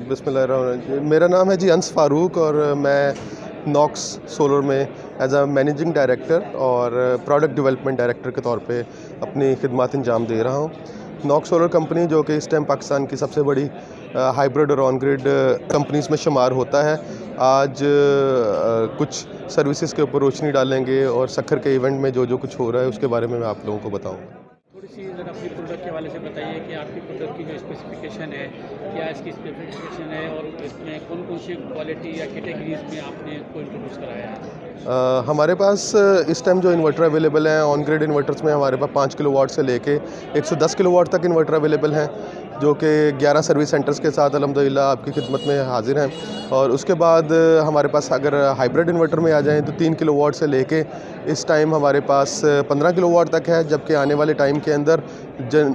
बिस्मिल्लाह। मेरा नाम है जी अंस फ़ारूक और मैं नॉक्स सोलर में एज अ मैनेजिंग डायरेक्टर और प्रोडक्ट डेवलपमेंट डायरेक्टर के तौर पे अपनी खिदमत अंजाम दे रहा हूँ। नॉक्स सोलर कंपनी जो कि इस टाइम पाकिस्तान की सबसे बड़ी हाइब्रिड और ऑन ग्रिड कंपनीज़ में शुमार होता है। आज कुछ सर्विसेज के ऊपर रोशनी डालेंगे और सखर के इवेंट में जो जो कुछ हो रहा है उसके बारे में मैं आप लोगों को बताऊँगा। थोड़ी सी ज़रा अपनी प्रोडक्ट के हवाले से बताइए कि आपकी प्रोडक्ट की जो स्पेसिफिकेशन है, क्या इसकी स्पेसिफिकेशन है और इसमें कौन-कौन सी क्वालिटी या कैटेगरीज़ में आपने इसको इंट्रोड्यूस कराया है? हमारे पास इस टाइम जो इन्वर्टर अवेलेबल हैं ऑन ग्रिड इन्वर्टर्स में हमारे पास 5 किलोवाट से लेके 110 किलोवाट तक इन्वर्टर अवेलेबल हैं, जो कि 11 सर्विस सेंटर्स के साथ अल्हम्दुलिल्लाह आपकी खिदमत में हाजिर हैं। और उसके बाद हमारे पास अगर हाइब्रिड इन्वर्टर में आ जाएँ तो 3 किलोवाट से लेके इस टाइम हमारे पास 15 किलोवाट तक है, जबकि आने वाले टाइम के अंदर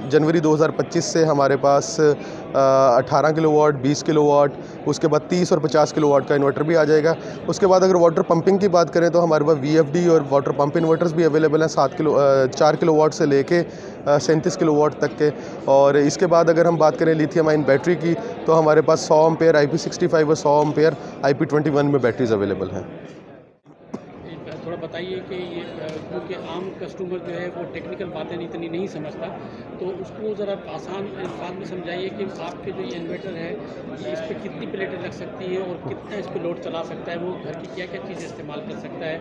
जनवरी 2025 से हमारे पास 18 किलोवाट, 20 किलोवाट, उसके बाद 30 और 50 किलोवाट का इन्वर्टर भी आ जाएगा। उसके बाद अगर वाटर पंपिंग की बात करें तो हमारे पास VFD और वाटर पंप इन्वर्टर्स भी अवेलेबल हैं 4 किलोवाट से लेके 37 किलोवाट तक के। और इसके बाद अगर हम बात करें लिथियम आयन बैटरी की तो हमारे पास 100 एम्पेयर IP65 और 100 एम्पेयर IP21 में बैटरीज अवेलेबल हैं। थोड़ा बताइए कि ये क्योंकि आम कस्टमर जो है वो टेक्निकल बातें इतनी नहीं समझता, तो उसको ज़रा आसान अल्फाज में समझाइए कि आपके जो ये इन्वर्टर है ये इस पर कितनी प्लेटें लग सकती हैं और कितना इस पर लोड चला सकता है, वो घर की क्या क्या चीज़ें इस्तेमाल कर सकता है,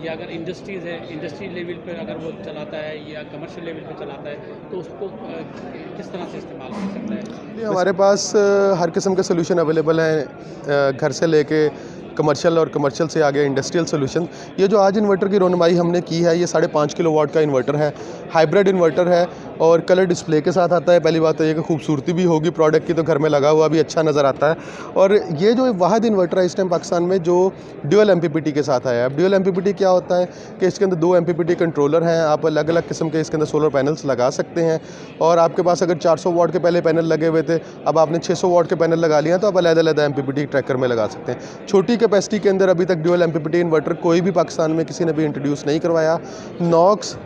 या अगर इंडस्ट्रीज़ है इंडस्ट्री लेवल पर अगर वो चलाता है या कमर्शियल लेवल पर चलाता है तो उसको किस तरह से इस्तेमाल कर सकता है? हमारे पास हर किस्म के सोल्यूशन अवेलेबल हैं, घर से लेके कमर्शियल से आगे इंडस्ट्रियल सोल्यूशन। ये जो आज इन्वर्टर की रोनमाई हमने की है ये 5.5 किलोवाट का इन्वर्टर है, हाइब्रिड इन्वर्टर है और कलर डिस्प्ले के साथ आता है। पहली बात तो ये कि खूबसूरती भी होगी प्रोडक्ट की, तो घर में लगा हुआ भी अच्छा नज़र आता है। और ये जो वाहिद इन्वर्टर है इस टाइम पाकिस्तान में जो ड्यूअल MPPT के साथ आया है। अब ड्यूअल MPPT क्या होता है कि इसके अंदर 2 MPPT कंट्रोलर हैं, आप अलग अलग किस्म के इसके अंदर सोलर पैनल्स लगा सकते हैं। और आपके पास अगर 400 वाट के पहले पैनल लगे हुए थे, अब आपने 600 वाट के पैनल लगा लिया तो आप अलग-अलग MPPT ट्रैकर में लगा सकते हैं। छोटी कैपेसिटी के अंदर अभी तक ड्यूअल MPPT इन्वर्टर कोई भी पाकिस्तान में किसी ने भी इंट्रोड्यूस नहीं करवाया। नॉक्स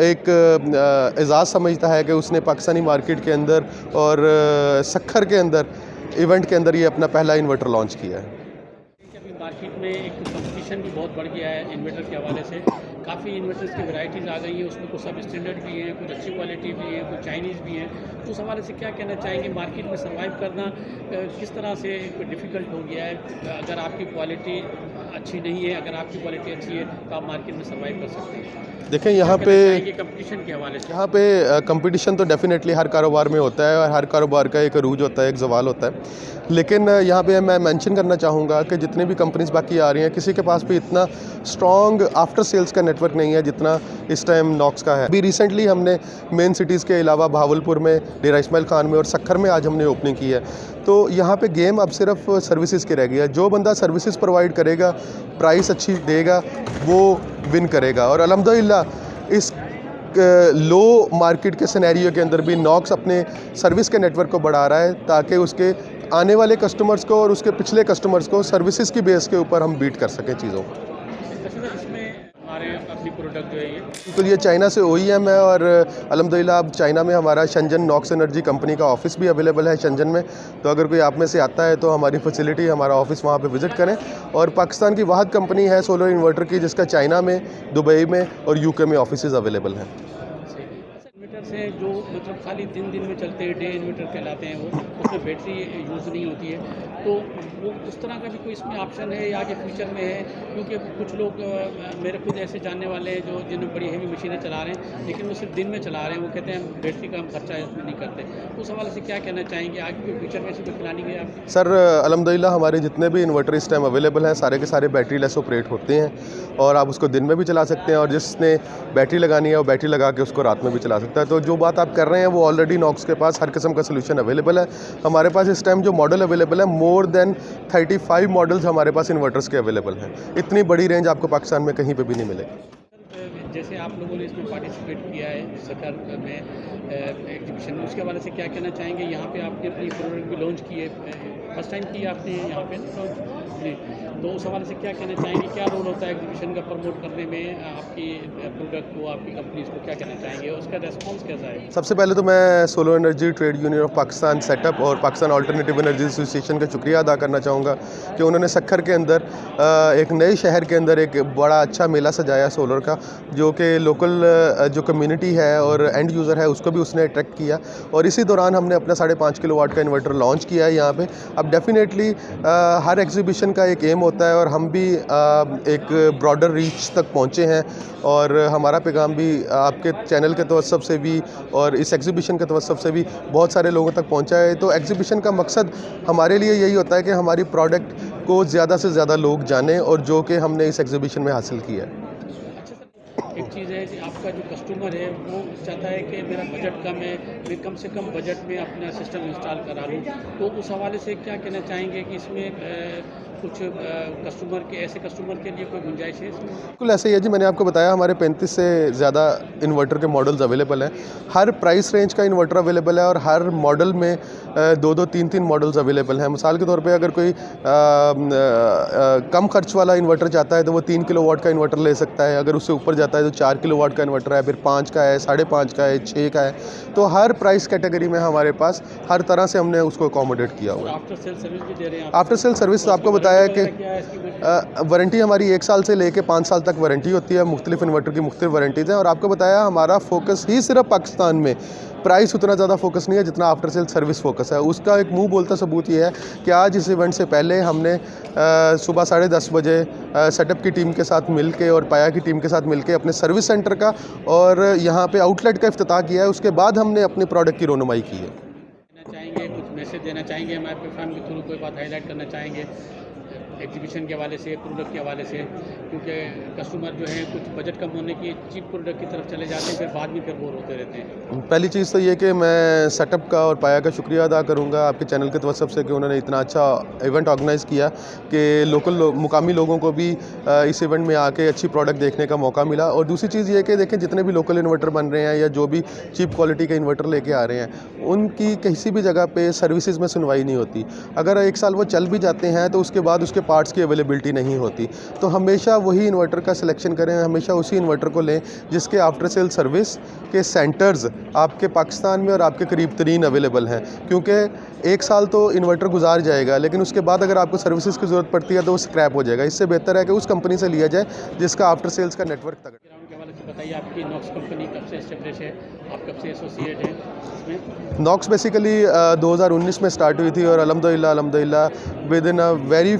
एक एजाज़ समझता है कि उसने पाकिस्तानी मार्केट के अंदर और सखर के अंदर इवेंट के अंदर ये अपना पहला इन्वर्टर लॉन्च किया है। अभी मार्केट में एक कंपटीशन भी बहुत बढ़ गया है इन्वर्टर के हवाले से, काफ़ी इन्वर्टर्स की वैरायटीज़ आ गई हैं, उसमें कुछ सब स्टैंडर्ड भी हैं, कुछ अच्छी क्वालिटी भी है, कुछ चाइनीज़ भी हैं। तो उस हवाले से क्या कहना चाहेंगे, मार्केट में सर्वाइव करना किस तरह से डिफ़िकल्ट हो गया है? अगर आपकी क्वालिटी अच्छी नहीं है, अगर आपकी क्वालिटी अच्छी है तो आप मार्केट में सर्वाइव कर सकते हैं। देखें यहाँ पे कंपटीशन के हवाले से, यहाँ पे कंपटीशन तो डेफिनेटली हर कारोबार में होता है और हर कारोबार का एक अरूज होता है, एक ज़वाल होता है। लेकिन यहाँ पे मैं मेंशन करना चाहूँगा कि जितनी भी कंपनीज़ बाकी आ रही हैं किसी के पास भी इतना स्ट्रॉन्ग आफ्टर सेल्स का नेटवर्क नहीं है जितना इस टाइम नॉक्स का है। अभी रिसेंटली हमने मेन सिटीज़ के अलावा भावलपुर में, डेरा इस्माइल खान में और सखर में आज हमने ओपनिंग की है। तो यहाँ पे गेम अब सिर्फ सर्विसेज की रह गई है। जो बंदा सर्विसेज प्रोवाइड करेगा, प्राइस अच्छी देगा, वो विन करेगा। और अल्हम्दुलिल्लाह इस लो मार्केट के सिनेरियो के अंदर भी नॉक्स अपने सर्विस के नेटवर्क को बढ़ा रहा है ताकि उसके आने वाले कस्टमर्स को और उसके पिछले कस्टमर्स को सर्विसेज की बेस के ऊपर हम बीट कर सकें चीज़ों को। इसमें हमारे अपनी प्रोडक्ट जो है ये तो ये चाइना से OEM है और अल्हम्दुलिल्लाह अब चाइना में हमारा शंजन नॉक्स एनर्जी कंपनी का ऑफिस भी अवेलेबल है शंजन में। तो अगर कोई आप में से आता है तो हमारी फैसिलिटी, हमारा ऑफिस वहाँ पे विज़िट करें। और पाकिस्तान की वाहिद कंपनी है सोलर इन्वर्टर की जिसका चाइना में, दुबई में और UK में ऑफिसेज़ अवेलेबल हैं। इन्वर्टर से जो मतलब खाली दिन में चलते हैं, डे इन्वर्टर कहलाते हैं, वो उसमें बैटरी यूज़ नहीं होती है, तो वो उस तरह का भी कोई इसमें ऑप्शन है या आगे फ्यूचर में है? क्योंकि कुछ लोग मेरे खुद ऐसे जानने वाले हैं जो जिन्हें बड़ी हेवी मशीनें चला रहे हैं लेकिन वो सिर्फ दिन में चला रहे हैं, वो कहते हैं बैटरी का हम खर्चा इसमें नहीं करते। उस हवाले से क्या कहना चाहेंगे, आगे कोई फ्यूचर में ऐसी कोई प्लानिंग है आपकी? सर अल्हम्दुलिल्लाह हमारे जितने भी इन्वर्टर इस टाइम अवेलेबल हैं सारे के सारे बैटरी लेस ऑपरेट होते हैं और आप उसको दिन में भी चला सकते हैं और जिसने बैटरी लगानी है वो बैटरी लगा के उसको रात में भी चला सकता है। तो जो बात आप कर रहे हैं वो ऑलरेडी नॉक्स के पास हर किस्म का सोल्यूशन अवेलेबल है। हमारे पास इस टाइम जो मॉडल अवेलेबल है मोर देन 35 मॉडल्स हमारे पास इन्वर्टर्स के अवेलेबल हैं। इतनी बड़ी रेंज आपको पाकिस्तान में कहीं पे भी नहीं मिलेगी। जैसे आप लोगों ने इसमें पार्टिसिपेट किया है सखर में एग्जीबिशन में, उसके हवाले से क्या कहना चाहेंगे? यहाँ पे आपने अपनी प्रोडक्ट भी लॉन्च की है फर्स्ट टाइम की आपने यहाँ पे जी, तो उस हवाले से क्या कहना चाहेंगे, क्या रोल होता है एग्जीबिशन का प्रमोट करने में, आपकी प्रोडक्ट को, आपकी कंपनीज को क्या कहना चाहेंगे, उसका रेस्पॉन्स कैसा है? सबसे पहले तो मैं solar energy trade union of Pakistan setup और पाकिस्तान अल्टरनेटिव एनर्जी एसोसिएशन का शुक्रिया अदा करना चाहूँगा कि उन्होंने सक्खर के अंदर एक नए शहर के अंदर एक बड़ा अच्छा मेला सजाया सोलर का, जो कि लोकल जो कम्युनिटी है और एंड यूज़र है उसको भी उसने अट्रैक्ट किया। और इसी दौरान हमने अपना 5.5 किलोवाट का इन्वर्टर लॉन्च किया है यहाँ पे। अब डेफिनेटली हर एग्जीबिशन का एक एम होता है और हम भी एक ब्रॉडर रीच तक पहुँचे हैं और हमारा पैगाम भी आपके चैनल के तवस्सुब से भी और इस एग्जीबिशन के तवस्सुब से भी बहुत सारे लोगों तक पहुंचा है। तो एग्जीबिशन का मकसद हमारे लिए यही होता है कि हमारी प्रोडक्ट को ज़्यादा से ज़्यादा लोग जानें और जो कि हमने इस एग्जीबिशन में हासिल किया है। अच्छा सर, एक चीज़ है कि आपका जो कस्टमर है वो चाहता है कि मेरा बजट कम है, मैं कम से कम बजट में अपना सिस्टम इंस्टॉल करा लूँ, तो उस हवाले से क्या कहना चाहेंगे कि इसमें कुछ कस्टमर के, ऐसे कस्टमर के लिए कोई गुंजाइश है इसमें? बिल्कुल ऐसे ही है जी, मैंने आपको बताया हमारे 35 से ज़्यादा इन्वर्टर के मॉडल्स अवेलेबल हैं। हर प्राइस रेंज का इन्वर्टर अवेलेबल है और हर मॉडल में 2-2, 3-3 मॉडल्स अवेलेबल हैं। मिसाल के तौर पे अगर कोई कम खर्च वाला इन्वर्टर चाहता है तो वो 3 किलोवाट का इन्वर्टर ले सकता है। अगर उससे ऊपर जाता है तो 4 किलोवाट का इन्वर्टर है, फिर 5 का है, 5.5 का है, 6 का है। तो हर प्राइस कैटेगरी में हमारे पास हर तरह से हमने उसको अकोमोडेट किया हुआ है। आफ्टर सेल सर्विस भी दे रहे हैं आप? आफ्टर सेल सर्विस आपको बताया है कि वारंटी हमारी 1 साल से लेके 5 साल तक वारंटी होती है। मुख्तलिफ इन्वर्टर की मुख्तलिफ वारंटीज़ हैं और आपको बताया हमारा फोकस ही सिर्फ पाकिस्तान में, प्राइस उतना ज़्यादा फोकस नहीं है जितना आफ्टर सेल सर्विस फोकस है। उसका एक मुंह बोलता सबूत ये है कि आज इस इवेंट से पहले हमने सुबह 10:30 बजे सेटअप की टीम के साथ मिल के और पाया की टीम के साथ मिल के अपने सर्विस सेंटर का और यहाँ पे आउटलेट का इफ्तिताह किया है। उसके बाद हमने अपने प्रोडक्ट की रोनुमाई की है। चाहेंगे, कुछ मैसेज देना चाहेंगे, हमारे प्लेटफॉर्म के थ्रू कोई बात हाईलाइट करना चाहेंगे एग्जीबिशन के हवाले से, प्रोडक्ट के हवाले से, क्योंकि कस्टमर जो है कुछ बजट कम होने की चीप प्रोडक्ट की तरफ चले जाते हैं, फिर बाद में फिर बोर होते रहते हैं? पहली चीज़ तो ये कि मैं सेटअप का और पाया का शुक्रिया अदा करूँगा आपके चैनल के तवस्सुब से कि उन्होंने इतना अच्छा इवेंट ऑर्गेनाइज़ किया कि मुकामी लोगों को भी इस इवेंट में आके अच्छी प्रोडक्ट देखने का मौका मिला। और दूसरी चीज़ ये कि देखें, जितने भी लोकल इन्वर्टर बन रहे हैं या जो भी चीप क्वालिटी के इन्वर्टर लेके आ रहे हैं, उनकी किसी भी जगह पे सर्विसेज में सुनवाई नहीं होती। अगर 1 साल वो चल भी जाते हैं तो उसके बाद उसके पार्ट्स की अवेलेबिलिटी नहीं होती। तो हमेशा वही इन्वर्टर का सिलेक्शन करें, हमेशा उसी इन्वर्टर को लें जिसके आफ्टर सेल सर्विस के सेंटर्स आपके पाकिस्तान में और आपके करीब तरीन अवेलेबल हैं। क्योंकि 1 साल तो इन्वर्टर गुजार जाएगा, लेकिन उसके बाद अगर आपको सर्विसेज की ज़रूरत पड़ती है तो वो स्क्रैप हो जाएगा। इससे बेहतर है कि उस कंपनी से लिया जाए जिसका आफ्टर सेल्स का नेटवर्क तगड़ा। के हवाले से बताइए, आपकी नॉक्स कंपनी कब से एस्टेब्लिश है, आप कब से एसोसिएट हैं इसमें? नॉक्स बेसिकली 2019 में स्टार्ट हुई थी और अल्हम्दुलिल्लाह with in a very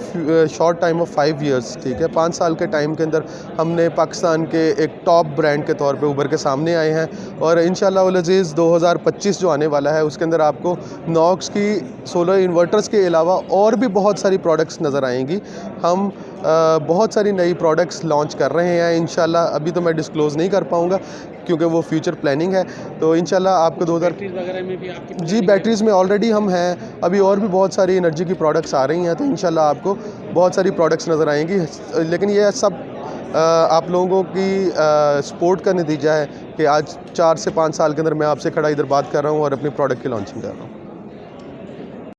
short time of 5 years, ठीक है, 5 साल के टाइम के अंदर हमने पाकिस्तान के एक टॉप ब्रांड के तौर पे उभर के सामने आए हैं। और इंशाअल्लाह उल अज़ीज़ 2025 जो आने वाला है उसके अंदर आपको नॉक्स की सोलर इन्वर्टर्स के अलावा और भी बहुत सारी प्रोडक्ट्स नज़र आएंगी। हम बहुत सारी नई प्रोडक्ट्स लॉन्च कर रहे हैं इंशाअल्लाह। अभी तो मैं डिस्क्लोज़ नहीं कर पाऊँगा क्योंकि वो फ्यूचर प्लानिंग है। तो इंशाअल्लाह आपको 2000 बैटरीज वगैरह में भी आपकी? जी, बैटरीज़ में ऑलरेडी हम हैं, अभी और भी बहुत सारी एनर्जी की प्रोडक्ट्स आ रही हैं। तो इंशाअल्लाह आपको बहुत सारी प्रोडक्ट्स नज़र आएंगी। लेकिन ये सब आप लोगों की सपोर्ट का नतीजा है कि आज 4 से 5 साल के अंदर मैं आपसे खड़ा इधर बात कर रहा हूँ और अपनी प्रोडक्ट की लॉन्चिंग कर रहा हूँ।